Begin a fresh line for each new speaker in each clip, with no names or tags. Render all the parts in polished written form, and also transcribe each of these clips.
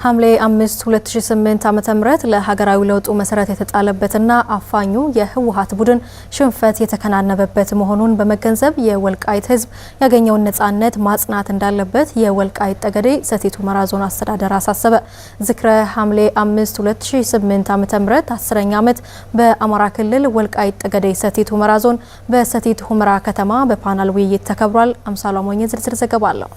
ሐምሌ 5 2008 ዓ.ም ለሀገራዊ ለውጡ መሰረት የተጣለበትና አፋኙ የህወሓት ቡድን ሽንፈት የተከናነበበት መሆኑን በመገንዘብ የወልቃይት ህዝብ ያገኘውን ነጻነት ማጽናት እንዳለበት የወልቃይት ጠገዴ ሰቲት ሁመራ ዞን አስተዳደር አሳሰበ። ዝክረ ሐምሌ 5 2008 ዓ.ም 10ኛ ዓመት በአማራ ክልል ወልቃይት ጠገዴ ሰቲት ሁመራ ዞን በሰቲት ሁመራ ከተማ በፓናል ውይይት ተከብሯል። አምሳሉ አሞኘ ዝርዝር ዘገባ አለው።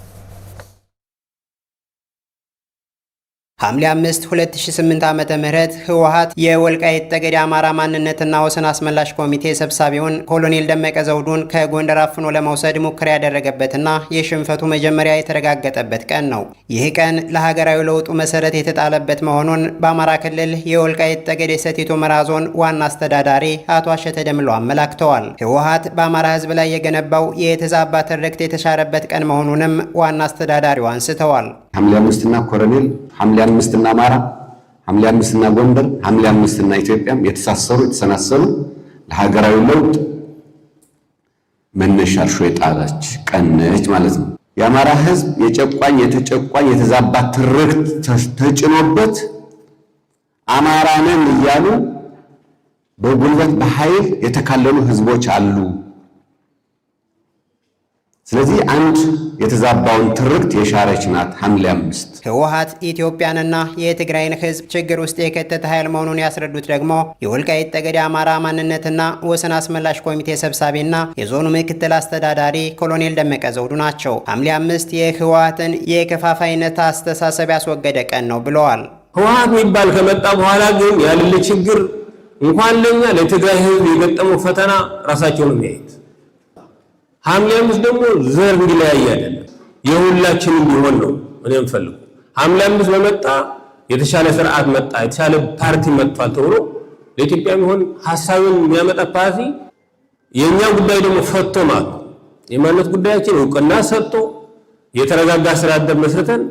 ሐምሌ 5 2008 ዓመተ ምህረት ህወሓት የወልቃይት ጠገዴ አማራ ማንነትና ወሰን አስመላሽ ኮሚቴ ሰብሳቢውን ኮሎኔል ደመቀ ዘውዱን ከጎንደር አፍኖ ለመውሰድ ሙከራ ያደረገበትና የሽንፈቱ መጀመሪያ የተረጋገጠበት ቀን ነው። ይህ ቀን ለሀገራዊ ለውጡ መሰረት የተጣለበት መሆኑን በአማራ ክልል የወልቃይት ጠገዴ ሰቲት ሁመራ ዞን ዋና አስተዳዳሪ አቶ አሸተ ደምለው አመላክተዋል። ህወሓት በአማራ ህዝብ ላይ የገነባው የተዛባ ትርክት የተሻረበት ቀን መሆኑንም ዋና አስተዳዳሪው አንስተዋል።
ሐምሌ 5 እና ኮሎኔል ሐምሌ 5 እና አማራ ሐምሌ 5 እና ጎንደር ሐምሌ 5 እና ኢትዮጵያም የተሳሰሩ የተሰናሰሉ ለሀገራዊ ለውጥ መነሻ እርሾ የጣለች ቀን ነች ማለት ነው። የአማራ ህዝብ የጨቋኝ የተጨቋኝ የተዛባ ትርክት ተጭኖበት አማራ ነን እያሉ በጉልበት በኃይል የተካለሉ ህዝቦች አሉ። ስለዚህ አንድ የተዛባውን ትርክት የሻረች ናት ሐምሌ 5።
ህወሓት ኢትዮጵያንና የትግራይን ህዝብ ችግር ውስጥ የከተተ ኃይል መሆኑን ያስረዱት ደግሞ የወልቃይት ጠገዴ አማራ ማንነትና ወሰን አስመላሽ ኮሚቴ ሰብሳቢና የዞኑ ምክትል አስተዳዳሪ ኮሎኔል ደመቀ ዘውዱ ናቸው። ሐምሌ 5 የህወሓትን የከፋፋይነት አስተሳሰብ ያስወገደ ቀን ነው ብለዋል።
ህወሓት የሚባል ከመጣ በኋላ ግን ያለ ችግር እንኳን ለኛ ለትግራይ ህዝብ የገጠመው ፈተና ራሳቸውን የሚያዩት ሐምሌ 5 ደግሞ ዘር እንዲለያይ አይደለም የሁላችንም ቢሆን ነው። እኔም ፈልጉ ሐምሌ 5 በመጣ የተሻለ ስርዓት መጣ የተሻለ ፓርቲ መጥቷል ተብሎ ለኢትዮጵያ ቢሆን ሐሳብን የሚያመጣ ፓርቲ የኛ ጉዳይ ደግሞ ፈቶ ማለት የማንነት ጉዳያችን እውቅና ሰጥቶ የተረጋጋ ስርዓት መስርተን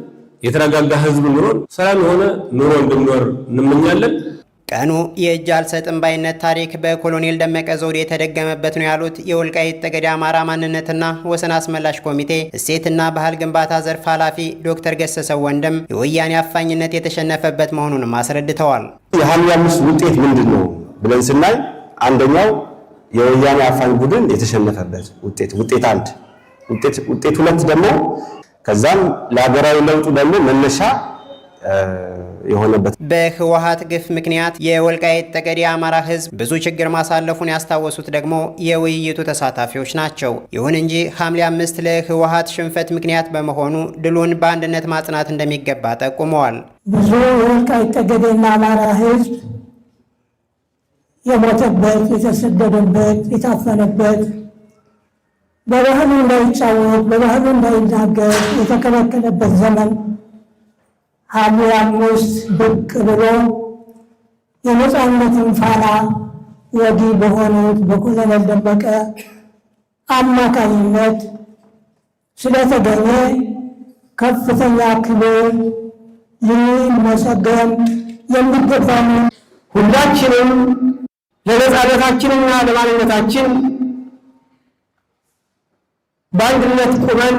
የተረጋጋ ህዝብ ኑሮን ሰላም የሆነ ኑሮ እንድንኖር እንመኛለን።
ቀኑ የእጅ አልሰጥም ባይነት ታሪክ በኮሎኔል ደመቀ ዘውዱ የተደገመበት ነው ያሉት የወልቃይት ጠገዴ አማራ ማንነትና ወሰን አስመላሽ ኮሚቴ እሴትና ባህል ግንባታ ዘርፍ ኃላፊ ዶክተር ገሰሰ ወንድም የወያኔ አፋኝነት የተሸነፈበት መሆኑንም አስረድተዋል።
የሐምሌ 5 ውጤት ምንድነው ብለን ስናይ አንደኛው የወያኔ አፋኝ ቡድን የተሸነፈበት ውጤት አንድ ውጤት ሁለት ደግሞ ከዛም ለሀገራዊ ለውጡ ደግሞ መነሻ የሆነበት
በህወሓት ግፍ ምክንያት የወልቃይት ጠገዴ አማራ ህዝብ ብዙ ችግር ማሳለፉን ያስታወሱት ደግሞ የውይይቱ ተሳታፊዎች ናቸው። ይሁን እንጂ ሐምሌ 5 ለህወሓት ሽንፈት ምክንያት በመሆኑ ድሉን በአንድነት ማጽናት እንደሚገባ ጠቁመዋል።
ብዙ የወልቃይት ጠገዴና አማራ ህዝብ የሞተበት፣ የተሰደደበት፣ የታፈነበት፣ በባህሉ እንዳይጫወት በባህሉ እንዳይናገር የተከለከለበት ዘመን ሐምሌ 5 ብቅ ብሎ የነጻነትን ፋና ወዲ በሆኑት በኮሎኔል ደመቀ አማካኝነት ስለተገኘ ከፍተኛ ክብር ሊመሰገን የሚገባ ነው። ሁላችንም ለነጻነታችንና ለማንነታችን በአንድነት ቁመን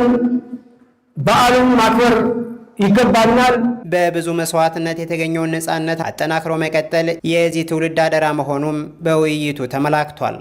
በዓሉን ማክበር ይገባናል።
በብዙ መስዋዕትነት የተገኘውን ነጻነት አጠናክሮ መቀጠል የዚህ ትውልድ አደራ መሆኑም በውይይቱ ተመላክቷል።